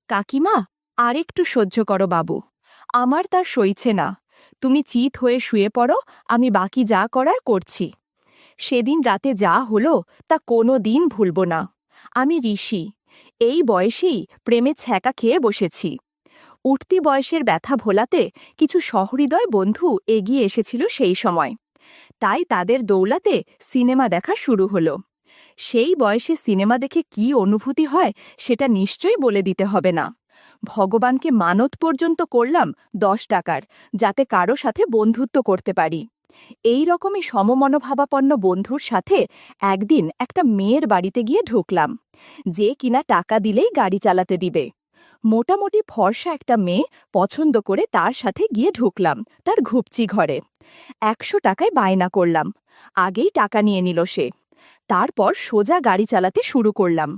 কাকিমা, আর একটু সহ্য করো বাবু। আমার তার সইছে না। তুমি চিত হয়ে শুয়ে পড়ো, আমি বাকি যা করার করছি। সেদিন রাতে যা হলো তা কোনো দিন ভুলব না। আমি ঋষি, এই বয়সেই প্রেমে ছ্যাঁকা খেয়ে বসেছি। উঠতি বয়সের ব্যথা ভোলাতে কিছু সহৃদয় বন্ধু এগিয়ে এসেছিল সেই সময়। তাই তাদের দৌলাতে সিনেমা দেখা শুরু হলো। সেই বয়সে সিনেমা দেখে কি অনুভূতি হয় সেটা নিশ্চয়ই বলে দিতে হবে না। ভগবানকে মানত পর্যন্ত করলাম 10 টাকার, যাতে কারো সাথে বন্ধুত্ব করতে পারি। এই রকমই সমমনোভাবাপন্ন বন্ধুর সাথে একদিন একটা মেয়ের বাড়িতে গিয়ে ঢুকলাম, যে কিনা টাকা দিলেই গাড়ি চালাতে দিবে। মোটামুটি ফর্সা একটা মেয়ে পছন্দ করে তার সাথে গিয়ে ঢুকলাম তার ঘুপচি ঘরে। 100 টাকায় বায়না করলাম। আগেই টাকা নিয়ে নিল সে। তারপর সোজা গাড়ি চালাতে শুরু করলাম।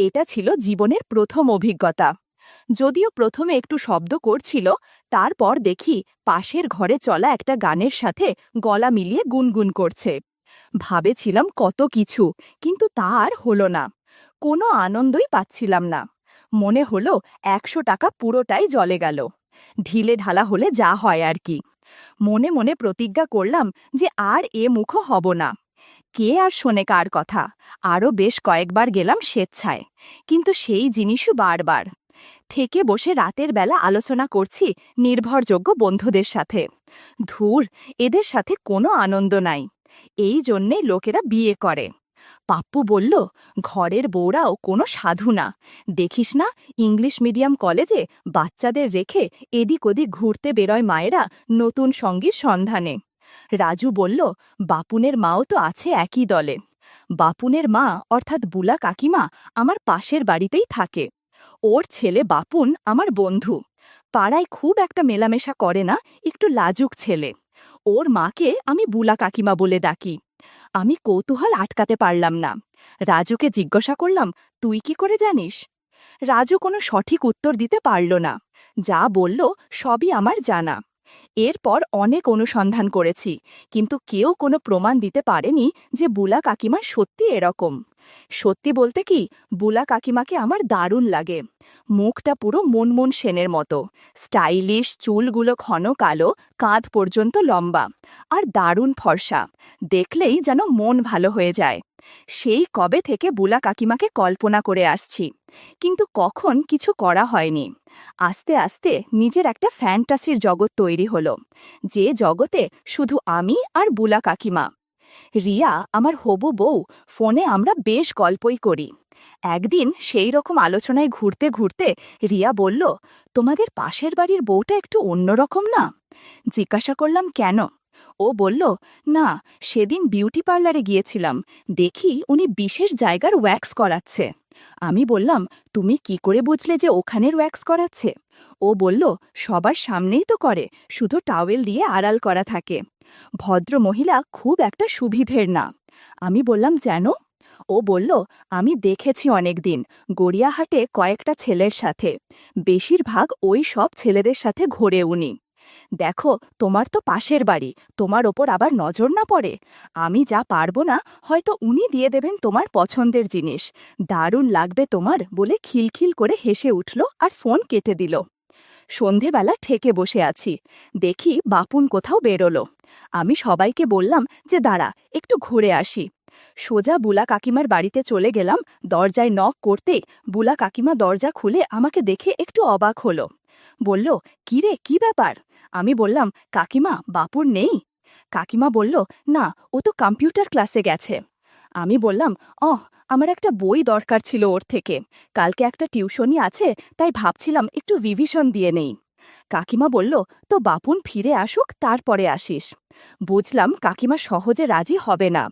এটা ছিল জীবনের প্রথম অভিজ্ঞতা। যদিও প্রথমে একটু শব্দ করছিল, তারপর দেখি পাশের ঘরে চলা একটা গানের সাথে গলা মিলিয়ে গুনগুন করছে। ভাবেছিলাম কত কিছু, কিন্তু তা আর হলো না। কোনো আনন্দই পাচ্ছিলাম না। মনে হলো 100 টাকা পুরোটাই জলে গেল। ঢিলে ঢালা হলে যা হয় আর কি। মনে মনে প্রতিজ্ঞা করলাম যে আর এ মুখ হব না। কে আর শোনে কার কথা। আরও বেশ কয়েকবার গেলাম স্বেচ্ছায়, কিন্তু সেই জিনিসও বারবার। থেকে বসে রাতের বেলা আলোচনা করছি নির্ভরযোগ্য বন্ধুদের সাথে। ধুর, এদের সাথে কোনো আনন্দ নাই। এই জন্যে লোকেরা বিয়ে করে। পাপ্পু বলল, ঘরের বউরাও কোনো সাধু না। দেখিস না, ইংলিশ মিডিয়াম কলেজে বাচ্চাদের রেখে এদিক ওদিক ঘুরতে বেরোয় মায়েরা নতুন সঙ্গীর সন্ধানে। রাজু বলল, বাপুনের মাও তো আছে একই দলে। বাপুনের মা অর্থাৎ বুলা কাকিমা আমার পাশের বাড়িতেই থাকে। ওর ছেলে বাপুন আমার বন্ধু। পাড়ায় খুব একটা মেলামেশা করে না, একটু লাজুক ছেলে। ওর মাকে আমি বুলা কাকিমা বলে ডাকি। আমি কৌতূহল আটকাতে পারলাম না। রাজুকে জিজ্ঞাসা করলাম, তুই কি করে জানিস? রাজু কোনো সঠিক উত্তর দিতে পারল না। যা বলল সবই আমার জানা। এরপর অনেক অনুসন্ধান করেছি, কিন্তু কেউ কোনো প্রমাণ দিতে পারেনি যে বুলা কাকিমা সত্যি এরকম। সত্যি বলতে কি, বুলা কাকিমাকে আমার দারুণ লাগে। মুখটা পুরো মনমোহন সেনের মতো, স্টাইলিশ, চুলগুলো ঘন কালো, কাঁধ পর্যন্ত লম্বা, আর দারুণ ফর্সা। দেখলেই যেন মন ভালো হয়ে যায়। সেই কবে থেকে বুলা কাকিমাকে কল্পনা করে আসছি, কিন্তু কখন কিছু করা হয়নি। আস্তে আস্তে নিজের একটা ফ্যান্টাসির জগৎ তৈরি হলো, যে জগতে শুধু আমি আর বুলা কাকিমা। রিয়া আমার হবু বউ, ফোনে আমরা বেশ গল্পই করি। একদিন সেই রকম আলোচনায় ঘুরতে ঘুরতে রিয়া বলল, তোমাদের পাশের বাড়ির বউটা একটু অন্যরকম না? জিজ্ঞাসা করলাম, কেন? ও বলল, না, সেদিন বিউটি পার্লারে গিয়েছিলাম, দেখি উনি বিশেষ জায়গার ওয়্যাক্স করাচ্ছে। আমি বললাম, তুমি কি করে বুঝলে যে ওখানের ওয়্যাক্স করাচ্ছে? ও বলল, সবার সামনেই তো করে, শুধু টাওয়েল দিয়ে আড়াল করা থাকে। ভদ্র মহিলা খুব একটা সুবিধের না। আমি বললাম, যেন? ও বলল, আমি দেখেছি অনেকদিন গড়িয়াহাটে কয়েকটা ছেলের সাথে। বেশিরভাগ ওই সব ছেলেদের সাথে ঘোরে উনি। দেখো, তোমার তো পাশের বাড়ি, তোমার ওপর আবার নজর না পড়ে। আমি যা পারবো না, হয়তো উনি দিয়ে দেবেন তোমার পছন্দের জিনিস। দারুণ লাগবে তোমার, বলে খিলখিল করে হেসে উঠল আর ফোন কেটে দিল। সন্ধেবেলা ঠেকে বসে আছি, দেখি বাপুন কোথাও বেরোলো। আমি সবাইকে বললাম যে দাঁড়া, একটু ঘুরে আসি। সোজা বুলা কাকিমার বাড়িতে চলে গেলাম। দরজায় নক করতেই বুলা কাকিমা দরজা খুলে আমাকে দেখে একটু অবাক হলো। বলল, কি রে, কি ব্যাপার? আমি বললাম, কাকিমা, বাপুর নেই? কাকিমা বলল, না, ও তো কম্পিউটার ক্লাসে গেছে। আমি বললাম, আমার একটা বই দরকার ছিল ওর থেকে। কালকে একটা টিউশনি আছে, তাই ভাবছিলাম একটু রিভিশন দিয়ে নেই। কাকিমা বলল, তো বাপুন ফিরে আসুক, তারপরে আসিস। বুঝলাম কাকিমা সহজে রাজি হবে না,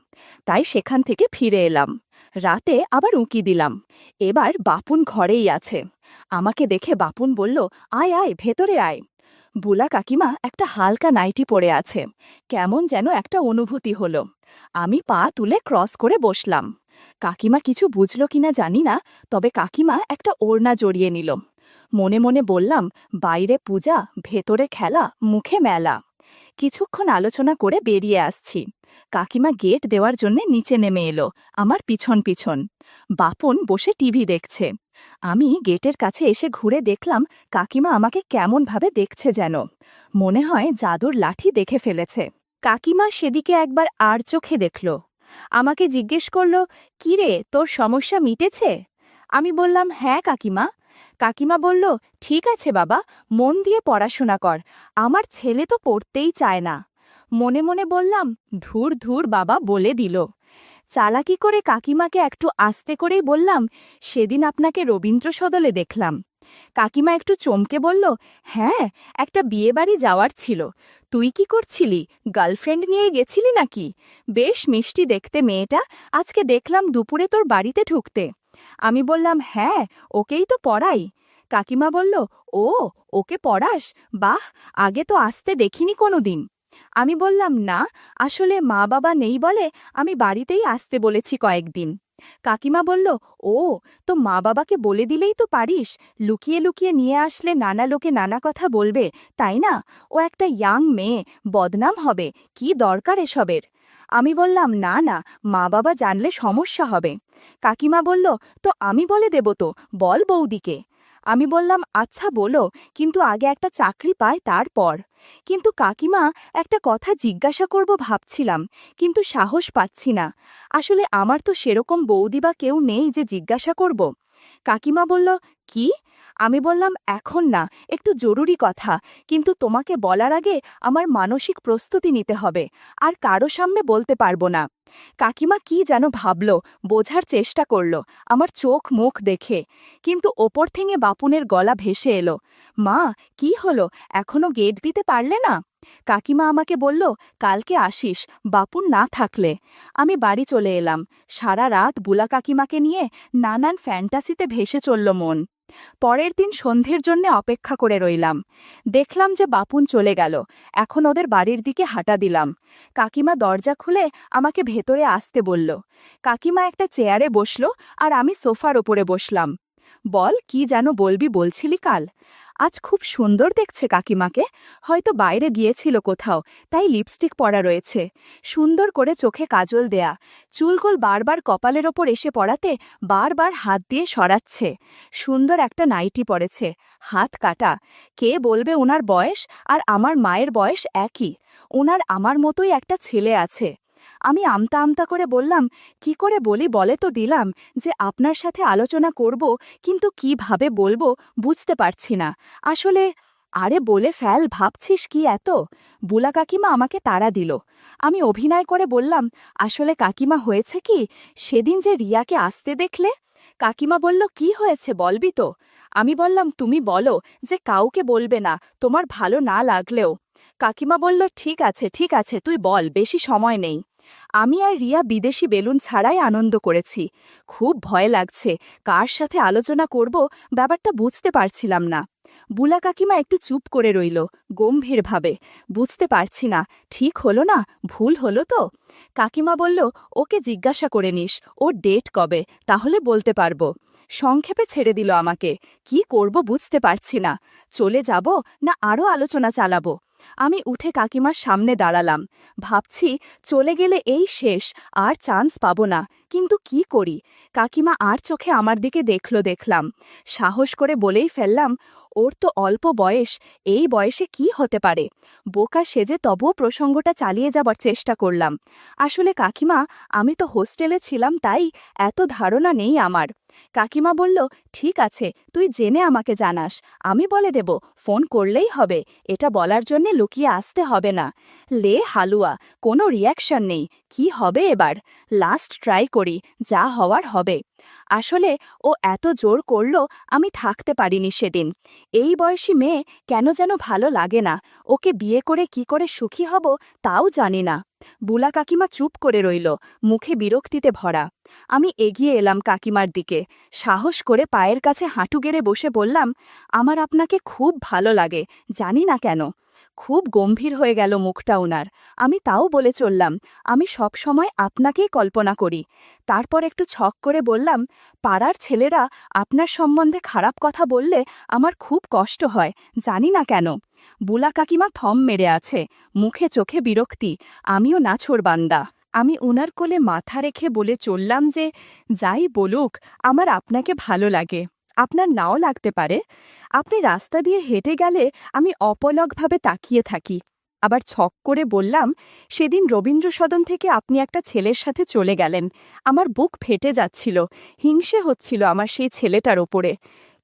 তাই সেখান থেকে ফিরে এলাম। রাতে আবার উঁকি দিলাম। এবার বাপুন ঘরেই আছে। আমাকে দেখে বাপুন বলল, আয় আয়, ভেতরে আয়। বুলা কাকিমা একটা হালকা নাইটি পরে আছে। কেমন যেন একটা অনুভূতি হলো। আমি পা তুলে ক্রস করে বসলাম। কাকিমা কিছু বুঝল কিনা জানি না, তবে কাকিমা একটা ওড়না জড়িয়ে নিল। মনে মনে বললাম, বাইরে পূজা, ভেতরে খেলা, মুখে মেলা। কিছুক্ষণ আলোচনা করে বেরিয়ে আসছি। কাকিমা গেট দেওয়ার জন্য নিচে নেমে এলো, আমার পিছন পিছন। বাপন বসে টিভি দেখছে। আমি গেটের কাছে এসে ঘুরে দেখলাম কাকিমা আমাকে কেমনভাবে দেখছে যেন। মনে হয় জাদুর লাঠি দেখে ফেলেছে। কাকিমা সেদিকে একবার আর চোখে দেখল। আমাকে জিজ্ঞেস করল, কিরে, তোর সমস্যা মিটেছে? আমি বললাম, হ্যাঁ কাকিমা। কাকিমা বলল, ঠিক আছে বাবা, মন দিয়ে পড়াশোনা কর। আমার ছেলে তো পড়তেই চায় না। মনে মনে বললাম, ধুর ধুর বাবা বলে দিল। চালাকি করে কাকিমাকে একটু আস্তে করেই বললাম, সেদিন আপনাকে রবীন্দ্র সদলে দেখলাম। কাকিমা একটু চমকে বলল, হ্যাঁ, একটা বিয়েবাড়ি যাওয়ার ছিল। তুই কি করছিলি? গার্লফ্রেন্ড নিয়ে গেছিলি নাকি? বেশ মিষ্টি দেখতে মেয়েটা, আজকে দেখলাম দুপুরে তোর বাড়িতে ঢুকতে। আমি বললাম, হ্যাঁ, ওকেই তো পড়াই। কাকিমা বলল, ও, ওকে পড়াস? বাহ, আগে তো আসতে দেখিনি কোনোদিন। আমি বললাম, না, আসলে মা বাবা নেই বলে আমি বাড়িতেই আসতে বলেছি কয়েকদিন। কাকিমা বলল, ও, তো মা বাবাকে বলে দিলেই তো পারিস। লুকিয়ে লুকিয়ে নিয়ে আসলে নানা লোকে নানা কথা বলবে, তাই না? ও একটা ইয়াং মেয়ে, বদনাম হবে, কি দরকার এসবের? আমি বললাম, না না, মা বাবা জানলে সমস্যা হবে। কাকিমা বলল, তো আমি বলে দেব তো, বল বৌদিকে। আমি বললাম, আচ্ছা বলো, কিন্তু আগে একটা চাকরি পায় তারপর। কিন্তু কাকিমা, একটা কথা জিজ্ঞাসা করব ভাবছিলাম, কিন্তু সাহস পাচ্ছি না। আসলে আমার তো সেরকম বৌদি বা কেউ নেই যে জিজ্ঞাসা করব। কাকিমা বলল, কি? আমি বললাম, এখন না, একটু জরুরি কথা, কিন্তু তোমাকে বলার আগে আমার মানসিক প্রস্তুতি নিতে হবে, আর কারো সামনে বলতে পারবো না। কাকিমা কি যেন ভাবল, বোঝার চেষ্টা করল আমার চোখ মুখ দেখে, কিন্তু ওপর থেকে বাপুনের গলা ভেসে এলো, মা, কি হলো, এখনো গেট দিতে পারলে না? কাকিমা আমাকে বলল, কালকে আসিস, বাপুন না থাকলে। আমি বাড়ি চলে এলাম। সারা রাত বুলা কাকিমাকে নিয়ে নানান ফ্যান্টাসিতে ভেসে চলল মন। পরের দিন সন্ধ্যের জন্য অপেক্ষা করে রইলাম। দেখলাম যে বাপুন চলে গেল। এখন ওদের বাড়ির দিকে হাঁটা দিলাম। কাকিমা দরজা খুলে আমাকে ভেতরে আসতে বলল। কাকিমা একটা চেয়ারে বসল, আর আমি সোফার ওপরে বসলাম। বল, কি যেন বলবি বলছিলি কাল? আজ খুব সুন্দর দেখছে কাকিমাকে। হয়তো বাইরে গিয়েছিল কোথাও, তাই লিপস্টিক পরা রয়েছে। সুন্দর করে চোখে কাজল দেয়া, চুলগুল বারবার কপালের ওপর এসে পড়াতে বারবার হাত দিয়ে সরাচ্ছে। সুন্দর একটা নাইটি পরেছে, হাত কাটা। কে বলবে ওনার বয়স আর আমার মায়ের বয়স একই। ওনার আমার মতোই একটা ছেলে আছে। আমি আমতা আমতা করে বললাম, কি করে বলি বলে তো দিলাম, যে আপনার সাথে আলোচনা করব, কিন্তু কিভাবে বলবো বুঝতে পারছি না আসলে। আরে বলে ফেল, ভাবছিস কি এত? বুলা কাকিমা আমাকে তাড়া দিল। আমি অভিনয় করে বললাম, আসলে কাকিমা হয়েছে কি, সেদিন যে রিয়াকে আসতে দেখলে। কাকিমা বলল, কি হয়েছে বলবি তো? আমি বললাম, তুমি বলো, যে কাউকে বলবে না, তোমার ভালো না লাগলেও। কাকিমা বলল, ঠিক আছে ঠিক আছে, তুই বল, বেশি সময় নেই। আমি আর রিয়া বিদেশি বেলুন ছাড়াই আনন্দ করেছি। খুব ভয় লাগছে, কার সাথে আলোচনা করব ব্যাপারটা বুঝতে পারছিলাম না। বুলা কাকিমা একটু চুপ করে রইল, গম্ভীরভাবে। বুঝতে পারছি না, ঠিক হলো না, ভুল হলো তো? কাকিমা বলল, ওকে জিজ্ঞাসা করে নিস, ওর ডেট কবে, তাহলে বলতে পারবো। সংক্ষেপে ছেড়ে দিল আমাকে। কি করব বুঝতে পারছি না, চলে যাব না আরও আলোচনা চালাবো। আমি উঠে কাকিমার সামনে দাঁড়ালাম। ভাবছি, চলে গেলে এই শেষ, আর চান্স পাবো না, কিন্তু কি করি? কাকিমা আর চোখে আমার দিকে দেখলাম। সাহস করে বলেই ফেললাম, ওর তো অল্প বয়স, এই বয়সে কি হতে পারে? বোকা সেজে তবুও প্রসঙ্গটা চালিয়ে যাবার চেষ্টা করলাম। আসলে কাকিমা, আমি তো হোস্টেলে ছিলাম, তাই এত ধারণা নেই আমার। কাকিমা বলল, ঠিক আছে, তুই জেনে আমাকে জানাস, আমি বলে দেব, ফোন করলেই হবে, এটা বলার জন্যে লুকিয়ে আসতে হবে না। লে হালুয়া, কোনো রিয়াকশন নেই, কি হবে এবার? লাস্ট ট্রাই করি, যা হওয়ার হবে। আসলে ও এত জোর করল, আমি থাকতে পারিনি সেদিন। এই বয়সী মেয়ে কেন যেন ভালো লাগে না, ওকে বিয়ে করে কি করে সুখী হব তাও জানি না। বুলা কাকিমা চুপ করে রইল, মুখে বিরক্তিতে ভরা। আমি এগিয়ে এলাম কাকিমার দিকে, সাহস করে পায়ের কাছে হাঁটু গেড়ে বসে বললাম, আমার আপনাকে খুব ভালো লাগে, জানি না কেন। খুব গম্ভীর হয়ে গেল মুখটা ওনার। আমি তাও বলে চললাম, আমি সব সময় আপনাকেই কল্পনা করি। তারপর একটু ছক করে বললাম, পাড়ার ছেলেরা আপনার সম্বন্ধে খারাপ কথা বললে আমার খুব কষ্ট হয়, জানি না কেন। বুলা কাকিমা থম মেরে আছে, মুখে চোখে বিরক্তি। আমিও নাছোড়বান্দা। আমি উনার কোলে মাথা রেখে বলে চললাম যে, যাই বলুক, আমার আপনাকে ভালো লাগে। আপনার নাও লাগতে পারে। আপনি রাস্তা দিয়ে হেঁটে গেলে আমি অপলকভাবে তাকিয়ে থাকি। আবার ছক করে বললাম, সেদিন রবীন্দ্র সদন থেকে আপনি একটা ছেলের সাথে চলে গেলেন। আমার বুক ফেটে যাচ্ছিল, হিংসে হচ্ছিল আমার সেই ছেলেটার ওপরে।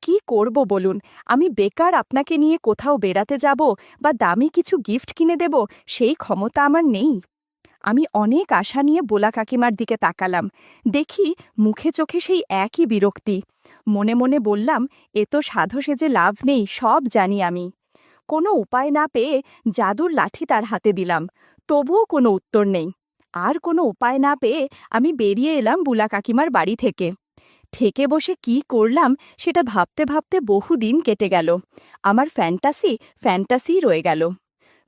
কি করব বলুন, আমি বেকার আপনাকে নিয়ে কোথাও বেড়াতে যাব বা দামি কিছু গিফট কিনে দেব, সেই ক্ষমতা আমার নেই। আমি অনেক আশা নিয়ে বোলা কাকিমার দিকে তাকালাম, দেখি মুখে চোখে সেই একই বিরক্তি। মনে মনে বললাম, এ তো সাধু সেজে লাভ নেই, সব জানি আমি। কোনো উপায় না পেয়ে জাদুর লাঠি তার হাতে দিলাম, তবুও কোনো উত্তর নেই। আর কোনো উপায় না পেয়ে আমি বেরিয়ে এলাম বুলা কাকিমার বাড়ি থেকে। ঠেকে বসে কি করলাম সেটা ভাবতে ভাবতে বহুদিন কেটে গেল। আমার ফ্যান্টাসি রয়ে গেল।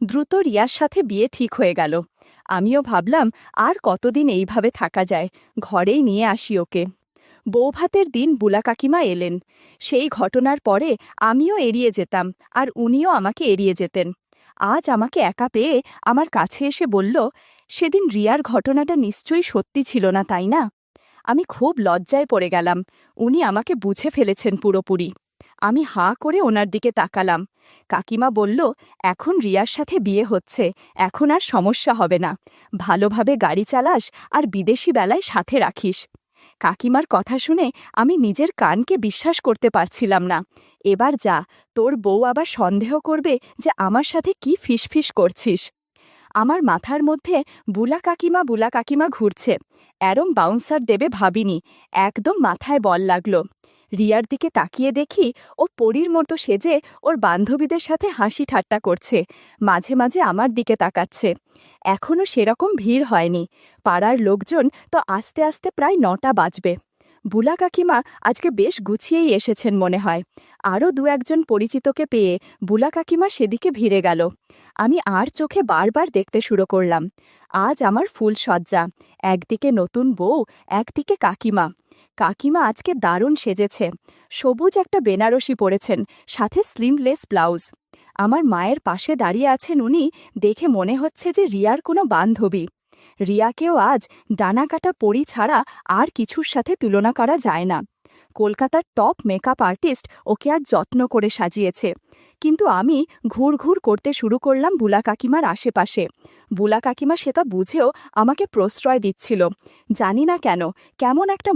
দ্রুত রিয়ার সাথে বিয়ে ঠিক হয়ে গেল। আমিও ভাবলাম, আর কতদিন এইভাবে থাকা যায়, ঘরেই নিয়ে আসি ওকে। বৌভাতের দিন বুলা কাকিমা এলেন। সেই ঘটনার পরে আমিও এড়িয়ে যেতাম, আর উনিও আমাকে এড়িয়ে যেতেন। আজ আমাকে একা পেয়ে আমার কাছে এসে বলল, সেদিন রিয়ার ঘটনাটা নিশ্চয়ই সত্যি ছিল না, তাই না? আমি খুব লজ্জায় পড়ে গেলাম। উনি আমাকে বুঝে ফেলেছেন পুরোপুরি। আমি হাঁ করে ওনার দিকে তাকালাম। কাকিমা বলল, এখন রিয়ার সাথে বিয়ে হচ্ছে, এখন আর সমস্যা হবে না। ভালোভাবে গাড়ি চালাস আর বিদেশি বেলায় সাথে রাখিস। কাকিমার কথা শুনে আমি নিজের কানকে বিশ্বাস করতে পারছিলাম না। এবার যা, তোর বউ আবার সন্দেহ করবে যে আমার সাথে কি ফিসফিস করছিস। আমার মাথার মধ্যে বুলা কাকিমা ঘুরছে। এরম বাউন্সার দেবে ভাবিনি, একদম মাথায় বল লাগলো। রিয়ার দিকে তাকিয়ে দেখি ও পরীর মতো সেজে ওর বান্ধবীদের সাথে হাসি ঠাট্টা করছে, মাঝে মাঝে আমার দিকে তাকাচ্ছে। এখনও সেরকম ভিড় হয়নি, পাড়ার লোকজন তো আস্তে আস্তে প্রায় 9টা বাজবে। বুলা কাকিমা আজকে বেশ গুছিয়েই এসেছেন মনে হয়। আরও 2-1 পরিচিতকে পেয়ে বুলা কাকিমা সেদিকে ভিড়ে গেল। আমি আর চোখে বারবার দেখতে শুরু করলাম। আজ আমার ফুল সজ্জা, একদিকে নতুন বউ, একদিকে কাকিমা। কাকিমা আজকে দারুণ সেজেছে। সবুজ একটা বেনারসি পরেছেন, সাথে স্লিমলেস ব্লাউজ। আমার মায়ের পাশে দাঁড়িয়ে আছেন উনি, দেখে মনে হচ্ছে যে রিয়ার কোনো বান্ধবী। রিয়াকেও আজ ডানাকাটা পরি ছাড়া আর কিছুর সাথে তুলনা করা যায় না। কলকাতার টপ মেকআপ আর্টিস্ট ওকে আজ যত্ন করে সাজিয়েছে। কিন্তু আমি ঘুর করতে শুরু করলাম বুলা কাকিমার আশেপাশে। বুলা কাকিমা সেটা বুঝেও আমাকে প্রশ্রয় দিচ্ছিল। জানি না কেন, কেমন একটা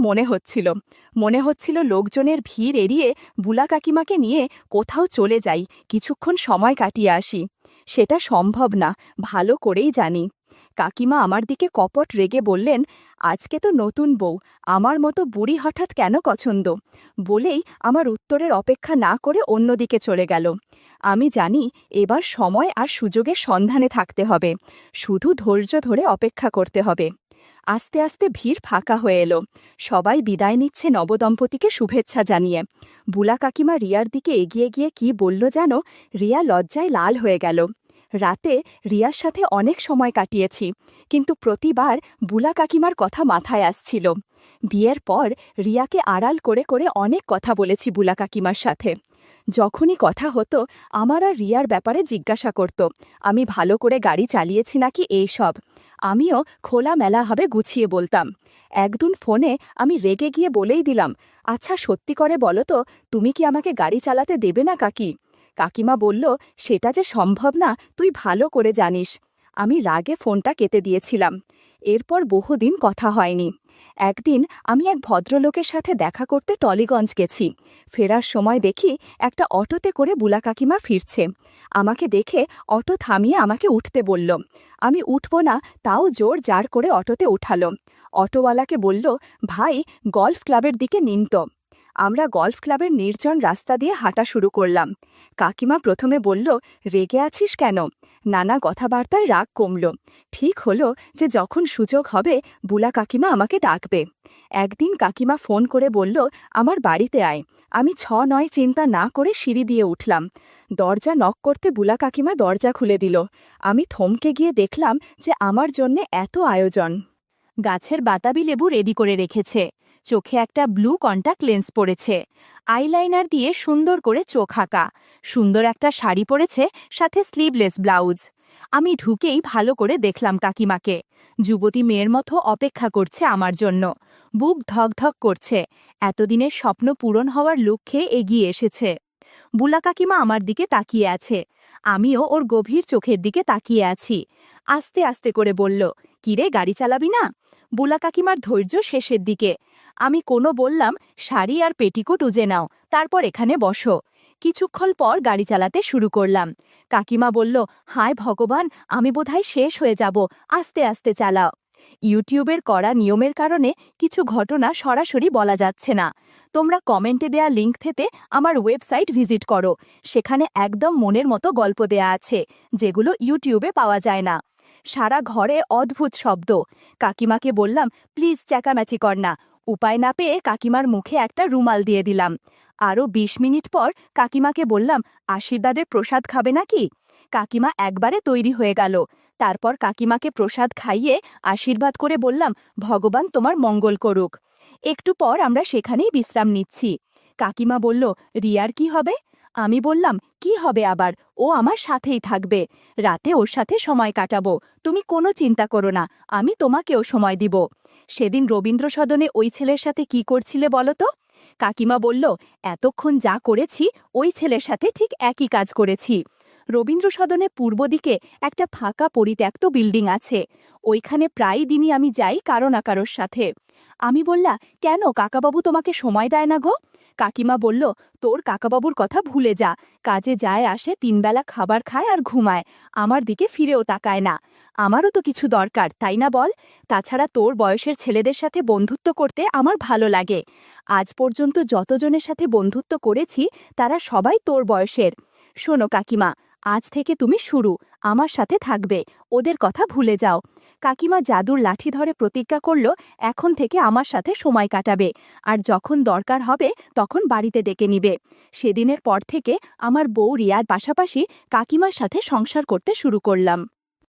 মনে হচ্ছিল লোকজনের ভিড় এড়িয়ে বুলা কাকিমাকে নিয়ে কোথাও চলে যাই, কিছুক্ষণ সময় কাটিয়ে আসি। সেটা সম্ভব না, ভালো করেই জানি। কাকিমা আমার দিকে কপট রেগে বললেন, আজকে তো নতুন বউ, আমার মতো বুড়ি হঠাৎ কেন পছন্দ? বলেই আমার উত্তরের অপেক্ষা না করে অন্যদিকে চলে গেল। আমি জানি এবার সময় আর সুযোগের সন্ধানে থাকতে হবে, শুধু ধৈর্য ধরে অপেক্ষা করতে হবে। আস্তে আস্তে ভিড় ফাঁকা হয়ে এলো। সবাই বিদায় নিচ্ছে নবদম্পতিকে শুভেচ্ছা জানিয়ে। বুলা কাকিমা রিয়ার দিকে এগিয়ে গিয়ে কি বলল যেন, রিয়া লজ্জায় লাল হয়ে গেল। রাতে রিয়ার সাথে অনেক সময় কাটিয়েছি, কিন্তু প্রতিবার বুলা কাকিমার কথা মাথায় আসছিল। বিয়ের পর রিয়াকে আড়াল করে করে অনেক কথা বলেছি বুলা কাকিমার সাথে। যখনই কথা হতো আমার আর রিয়ার ব্যাপারে জিজ্ঞাসা করত, আমি ভালো করে গাড়ি চালিয়েছি নাকি, এইসব। আমিও খোলামেলাভাবে গুছিয়ে বলতাম। একদিন ফোনে আমি রেগে গিয়ে বলেই দিলাম, আচ্ছা সত্যি করে বলো তো, তুমি কি আমাকে গাড়ি চালাতে দেবে না কাকি? কাকিমা বলল, সেটা যে সম্ভব না তুই ভালো করে জানিস। আমি রাগে ফোনটা কেটে দিয়েছিলাম। এরপর বহুদিন কথা হয়নি। একদিন আমি এক ভদ্রলোকের সাথে দেখা করতে টলিগঞ্জ গেছি। ফেরার সময় দেখি একটা অটোতে করে বুলা কাকিমা ফিরছে। আমাকে দেখে অটো থামিয়ে আমাকে উঠতে বলল। আমি উঠব না, তাও জোর জার করে অটোতে উঠালো। অটোওয়ালাকে বলল, ভাই গলফ ক্লাবের দিকে নিন তো। আমরা গল্ফ ক্লাবের নির্জন রাস্তা দিয়ে হাঁটা শুরু করলাম। কাকিমা প্রথমে বলল, রেগে আছিস কেন? নানা কথাবার্তায় রাগ কমল। ঠিক হলো যে যখন সুযোগ হবে বুলা কাকিমা আমাকে ডাকবে। একদিন কাকিমা ফোন করে বলল, আমার বাড়িতে আয়। আমি 6-9 চিন্তা না করে সিঁড়ি দিয়ে উঠলাম। দরজা নক করতে বুলা কাকিমা দরজা খুলে দিল। আমি থমকে গিয়ে দেখলাম যে আমার জন্যে এত আয়োজন। গাছের বাতাবি লেবু রেডি করে রেখেছে, চোখে একটা ব্লু কন্টাক্ট লেন্স পরেছে, আইলাইনার দিয়ে সুন্দর করে চোখ আঁকা, সুন্দর একটা শাড়ি পরেছে, সাথে স্লিভলেস ব্লাউজ। আমি ঢুকেই ভালো করে দেখলাম কাকিমাকে। যুবতী মেয়ের মতো অপেক্ষা করছে আমার জন্য। বুক ধকধক করছে, এতদিনের স্বপ্ন পূরণ হওয়ার লক্ষ্যে এগিয়ে এসেছে। বুলা কাকিমা আমার দিকে তাকিয়ে আছে, আমিও ওর গভীর চোখের দিকে তাকিয়ে আছি। আস্তে আস্তে করে বলল, কিরে, গাড়ি চালাবি না? বুলা কাকিমার ধৈর্য শেষের দিকে। আমি বললাম, শাড়ি আর পেটিকোট উজে নাও, তারপর এখানে বসো। কিছুক্ষণ পর গাড়ি চালাতে শুরু করলাম। কাকিমা বলল, হায় ভগবান, আমি বোধহয় শেষ হয়ে যাব, আস্তে আস্তে চালাও। ইউটিউবের করা নিয়মের কারণে কিছু ঘটনা সরাসরি বলা যাচ্ছে না। তোমরা কমেন্টে দেয়া লিঙ্ক থেকে আমার ওয়েবসাইট ভিজিট করো, সেখানে একদম মনের মতো গল্প দেয়া আছে, যেগুলো ইউটিউবে পাওয়া যায় না। সারা ঘরে অদ্ভুত শব্দ। কাকিমাকে বললাম, প্লিজ চেঁচামেচি কর না। উপায় না পেয়ে কাকিমার মুখে একটা রুমাল দিয়ে দিলাম। আরও 20 মিনিট পর কাকিমাকে বললাম, আশীর্বাদের প্রসাদ খাবে নাকি? কাকিমা একবারে তৈরি হয়ে গেল। তারপর কাকিমাকে প্রসাদ খাইয়ে আশীর্বাদ করে বললাম, ভগবান তোমার মঙ্গল করুক। একটু পর আমরা সেখানেই বিশ্রাম নিচ্ছি। কাকিমা বলল, রিয়ার কি হবে? আমি বললাম, কি হবে আবার, ও আমার সাথেই থাকবে। রাতে ওর সাথে সময় কাটাবো, তুমি কোনো চিন্তা করো না, আমি তোমাকেও সময় দিব। সেদিন রবীন্দ্র সদনে ওই ছেলের সাথে কি করছিলে বলো তো? কাকিমা বলল, এতক্ষণ যা করেছি ওই ছেলের সাথে ঠিক একই কাজ করেছি। রবীন্দ্র সদনে পূর্ব দিকে একটা ফাঁকা পরিত্যক্ত বিল্ডিং আছে, ওইখানে প্রায় দিনই আমি যাই কারো না কারোর সাথে। আমি বললা, কেন, কাকাবাবু তোমাকে সময় দেয় না গো? কাকিমা বলল, তোর কাকাবাবুর কথা ভুলে যা, কাজে যায় আসে, 3 বেলা খাবার খায় আর ঘুমায়, আমার দিকে ফিরেও তাকায় না। আমারও তো কিছু দরকার, তাই না বল? তাছাড়া তোর বয়সের ছেলেদের সাথে বন্ধুত্ব করতে আমার ভালো লাগে। আজ পর্যন্ত যতজনের সাথে বন্ধুত্ব করেছি তারা সবাই তোর বয়সের। শোনো কাকিমা, আজ থেকে তুমি শুরু, আমার সাথে থাকবে, ওদের কথা ভুলে যাও। কাকিমা জাদুর লাঠি ধরে প্রতিজ্ঞা করল, এখন থেকে আমার সাথে সময় কাটাবে, আর যখন দরকার হবে তখন বাড়িতে ডেকে নিবে। সেদিনের পর থেকে আমার বউ রিয়ার পাশাপাশি কাকিমার সাথে সংসার করতে শুরু করলাম।